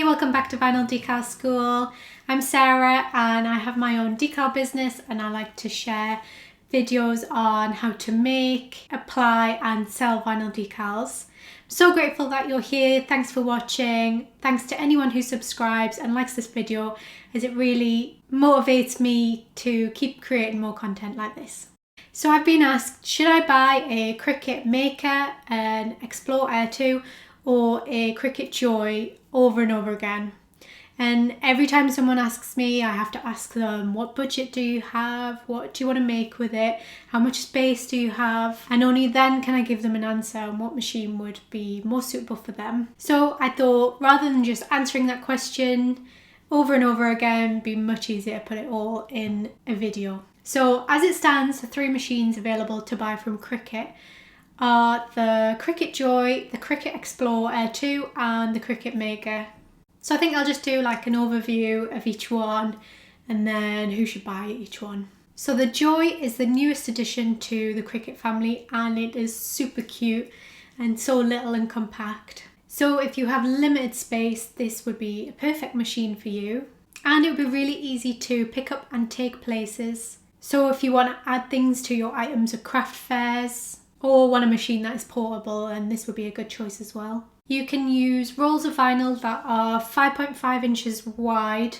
welcome back to Vinyl Decal School. I'm Sarah and I have my own decal business and I like to share videos on how to make, apply and sell vinyl decals. I'm so grateful that you're here. Thanks for watching. Thanks to anyone who subscribes and likes this video, as it really motivates me to keep creating more content like this. So I've been asked, should I buy a Cricut Maker, an Explore Air 2 or a Cricut Joy over and over again? And every time someone asks me, I have to ask them, what budget do you have? What do you want to make with it? How much space do you have? And only then can I give them an answer on what machine would be more suitable for them. So I thought, rather than just answering that question over and over again, it'd be much easier to put it all in a video. So as it stands, the three machines available to buy from Cricut are the Cricut Joy, the Cricut Explore Air 2 and the Cricut Maker. So I think I'll just do like an overview of each one and then who should buy each one. So the Joy is the newest addition to the Cricut family and it is super cute and so little and compact. So if you have limited space, this would be a perfect machine for you. And it would be really easy to pick up and take places. So if you want to add things to your items at craft fairs or want a machine that is portable, then this would be a good choice as well. You can use rolls of vinyl that are 5.5 inches wide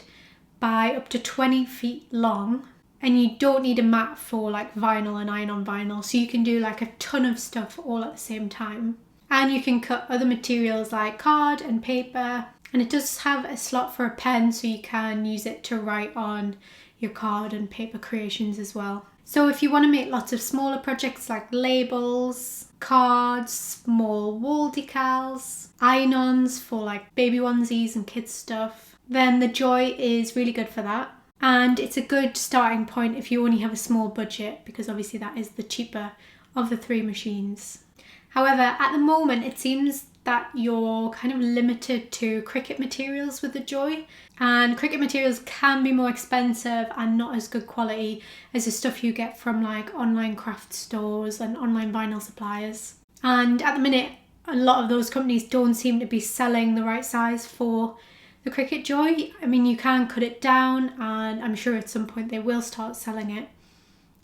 by up to 20 feet long. And you don't need a mat for like vinyl and iron-on vinyl. So you can do like a ton of stuff all at the same time. And you can cut other materials like card and paper. And it does have a slot for a pen, so you can use it to write on your card and paper creations as well. So if you want to make lots of smaller projects like labels, cards, small wall decals, iron-ons for like baby onesies and kids stuff, then the Joy is really good for that. And it's a good starting point if you only have a small budget, because obviously that is the cheaper of the three machines. However, at the moment it seems that you're kind of limited to Cricut materials with the Joy, and Cricut materials can be more expensive and not as good quality as the stuff you get from like online craft stores and online vinyl suppliers. And at the minute, a lot of those companies don't seem to be selling the right size for the Cricut Joy. I mean, you can cut it down and I'm sure at some point they will start selling it,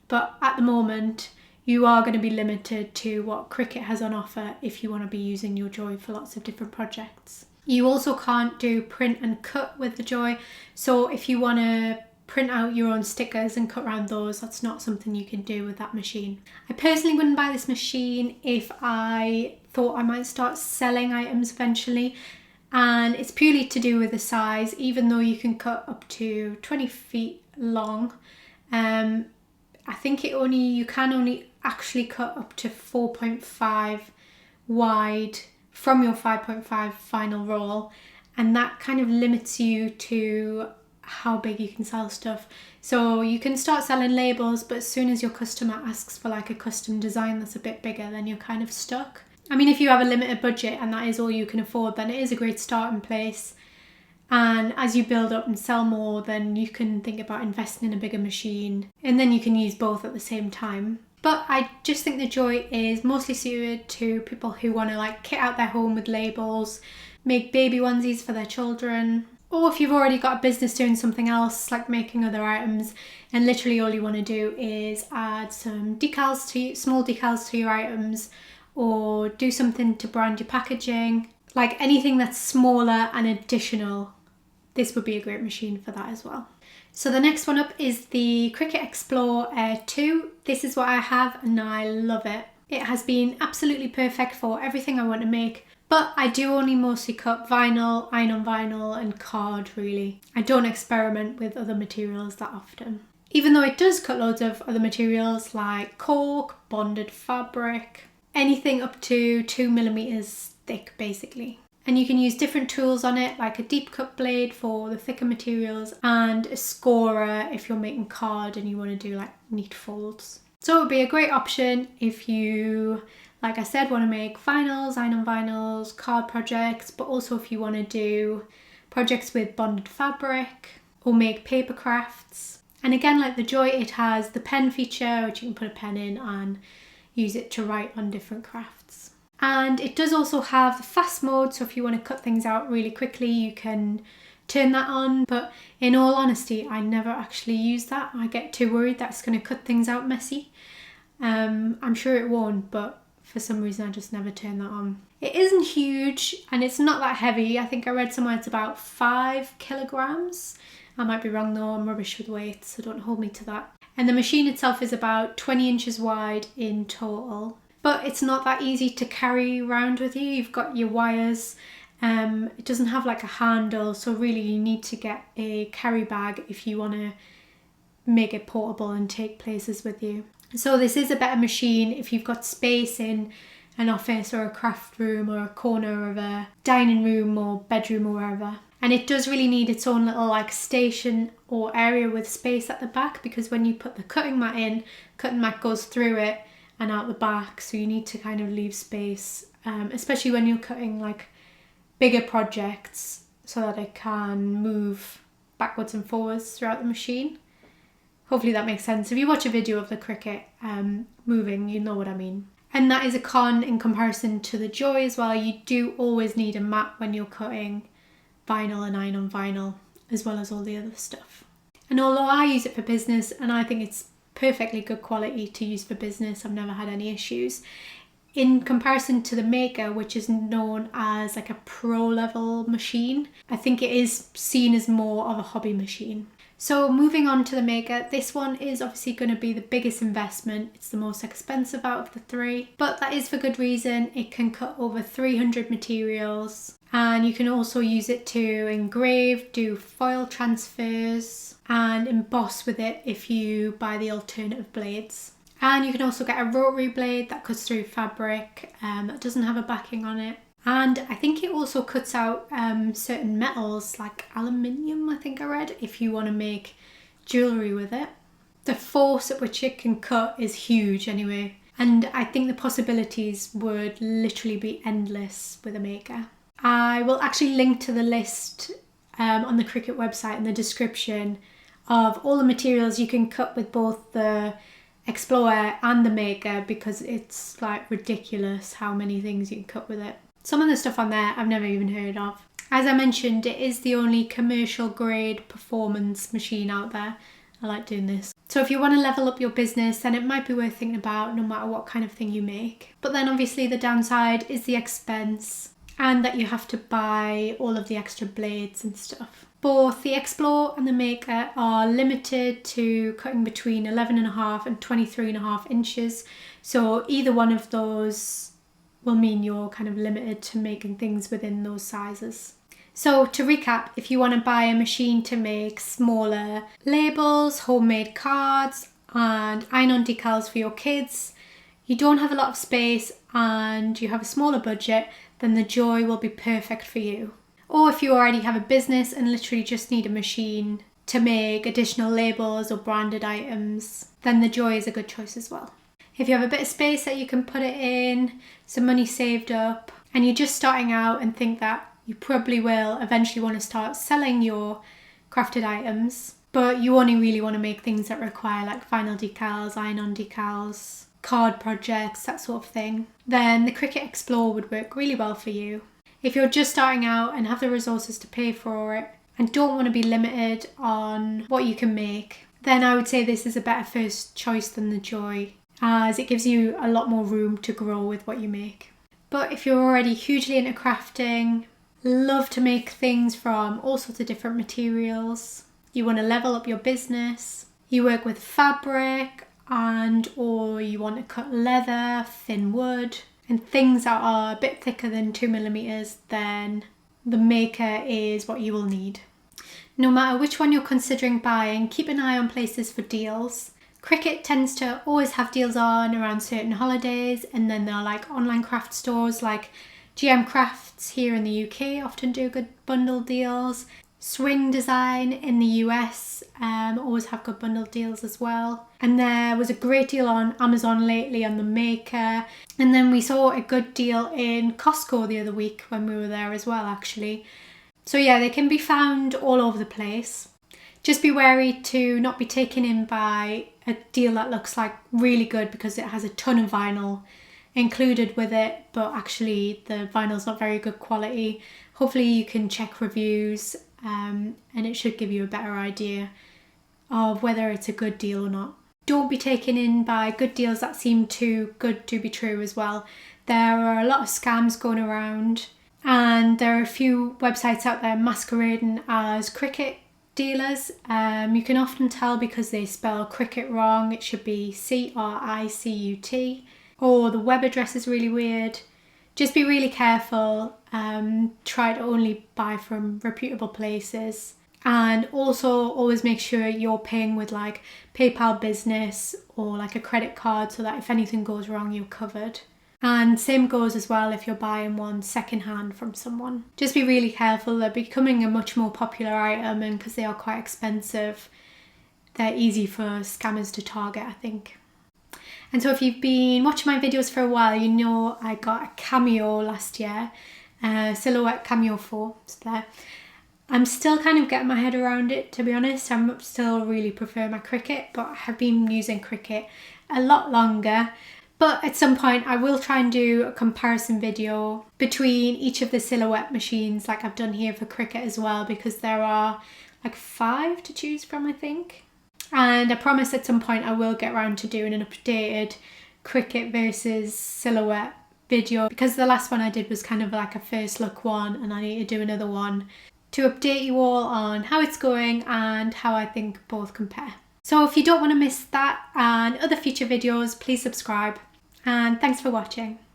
but at the moment you are going to be limited to what Cricut has on offer if you want to be using your Joy for lots of different projects. You also can't do print and cut with the Joy, so if you want to print out your own stickers and cut around those, that's not something you can do with that machine. I personally wouldn't buy this machine if I thought I might start selling items eventually, and it's purely to do with the size. Even though you can cut up to 20 feet long, I think you can only actually cut up to 4.5 wide from your 5.5 final roll, and that kind of limits you to how big you can sell stuff. So you can start selling labels, but as soon as your customer asks for like a custom design that's a bit bigger, then you're kind of stuck. I mean, if you have a limited budget and that is all you can afford, then it is a great starting place. And as you build up and sell more, then you can think about investing in a bigger machine, and then you can use both at the same time. But I just think the Joy is mostly suited to people who want to like kit out their home with labels, make baby onesies for their children, or if you've already got a business doing something else like making other items and literally all you want to do is add some small decals to your items, or do something to brand your packaging, like anything that's smaller and additional. This would be a great machine for that as well. So the next one up is the Cricut Explore Air 2. This is what I have and I love it. It has been absolutely perfect for everything I want to make, but I do only mostly cut vinyl, iron-on vinyl and card really. I don't experiment with other materials that often. Even though it does cut loads of other materials like cork, bonded fabric, anything up to 2mm thick basically. And you can use different tools on it, like a deep cut blade for the thicker materials and a scorer if you're making card and you want to do like neat folds. So it would be a great option if you, like I said, want to make vinyls, iron-on vinyls, card projects, but also if you want to do projects with bonded fabric or make paper crafts. And again, like the Joy, it has the pen feature, which you can put a pen in and use it to write on different crafts. And it does also have the fast mode, so if you want to cut things out really quickly, you can turn that on. But in all honesty, I never actually use that. I get too worried that it's going to cut things out messy. I'm sure it won't, but for some reason I just never turn that on. It isn't huge and it's not that heavy. I think I read somewhere it's about 5 kilograms. I might be wrong though, I'm rubbish with weight, so don't hold me to that. And the machine itself is about 20 inches wide in total. But it's not that easy to carry around with you. You've got your wires. It doesn't have like a handle, so really you need to get a carry bag if you want to make it portable and take places with you. So this is a better machine if you've got space in an office or a craft room or a corner of a dining room or bedroom or wherever. And it does really need its own little like station or area with space at the back, because when you put the cutting mat in, cutting mat goes through it and out the back, so you need to kind of leave space, especially when you're cutting like bigger projects, so that it can move backwards and forwards throughout the machine. Hopefully that makes sense. If you watch a video of the Cricut moving, you know what I mean. And that is a con in comparison to the Joy as well. You do always need a mat when you're cutting vinyl and iron-on vinyl, as well as all the other stuff. And although I use it for business and I think it's perfectly good quality to use for business, I've never had any issues. In comparison to the Maker, which is known as like a pro level machine, I think it is seen as more of a hobby machine. So moving on to the Maker, this one is obviously going to be the biggest investment. It's the most expensive out of the three, but that is for good reason. It can cut over 300 materials, and you can also use it to engrave, do foil transfers and emboss with it if you buy the alternative blades. And you can also get a rotary blade that cuts through fabric that doesn't have a backing on it. And I think it also cuts out certain metals like aluminium, I think I read, if you want to make jewellery with it. The force at which it can cut is huge anyway. And I think the possibilities would literally be endless with a Maker. I will actually link to the list on the Cricut website in the description of all the materials you can cut with both the Explore Air and the Maker, because it's like ridiculous how many things you can cut with it. Some of the stuff on there I've never even heard of. As I mentioned, it is the only commercial grade performance machine out there. I like doing this. So if you want to level up your business, then it might be worth thinking about, no matter what kind of thing you make. But then obviously the downside is the expense, and that you have to buy all of the extra blades and stuff. Both the Explore and the Maker are limited to cutting between 11.5 and 23.5 inches. So either one of those will mean you're kind of limited to making things within those sizes. So to recap, if you want to buy a machine to make smaller labels, homemade cards and iron-on decals for your kids, you don't have a lot of space and you have a smaller budget, then the Joy will be perfect for you. Or if you already have a business and literally just need a machine to make additional labels or branded items, then the Joy is a good choice as well. If you have a bit of space that you can put it in, some money saved up, and you're just starting out and think that you probably will eventually want to start selling your crafted items, but you only really want to make things that require like vinyl decals, iron-on decals, card projects, that sort of thing, then the Cricut Explore would work really well for you. If you're just starting out and have the resources to pay for it and don't want to be limited on what you can make, then I would say this is a better first choice than the Joy, as it gives you a lot more room to grow with what you make. But if you're already hugely into crafting, love to make things from all sorts of different materials, you want to level up your business, you work with fabric and or you want to cut leather, thin wood, and things that are a bit thicker than 2mm, then the Maker is what you will need. No matter which one you're considering buying, keep an eye on places for deals. Cricut tends to always have deals on around certain holidays, and then there are like online craft stores like GM Crafts here in the UK often do good bundle deals. Swing Design in the US always have good bundle deals as well. And there was a great deal on Amazon lately on the Maker. And then we saw a good deal in Costco the other week when we were there as well, actually. So yeah, they can be found all over the place. Just be wary to not be taken in by a deal that looks like really good because it has a ton of vinyl included with it, but actually the vinyl's not very good quality. Hopefully you can check reviews and it should give you a better idea of whether it's a good deal or not. Don't be taken in by good deals that seem too good to be true as well. There are a lot of scams going around, and there are a few websites out there masquerading as Cricut dealers. You can often tell because they spell Cricut wrong. It should be Cricut, or the web address is really weird. Just be really careful. Try to only buy from reputable places. And also always make sure you're paying with like PayPal Business or like a credit card, so that if anything goes wrong, you're covered. And same goes as well if you're buying one secondhand from someone. Just be really careful. They're becoming a much more popular item, and because they are quite expensive, they're easy for scammers to target, I think. And so if you've been watching my videos for a while, you know I got a Cameo last year, Silhouette Cameo 4, it's there. I'm still kind of getting my head around it, to be honest. I'm still really prefer my Cricut, but I have been using Cricut a lot longer. But at some point I will try and do a comparison video between each of the Silhouette machines like I've done here for Cricut as well, because there are like 5 to choose from, I think. And I promise at some point I will get around to doing an updated Cricut versus Silhouette video, because the last one I did was kind of like a first look one, and I need to do another one to update you all on how it's going and how I think both compare. So if you don't want to miss that and other future videos, please subscribe, and thanks for watching.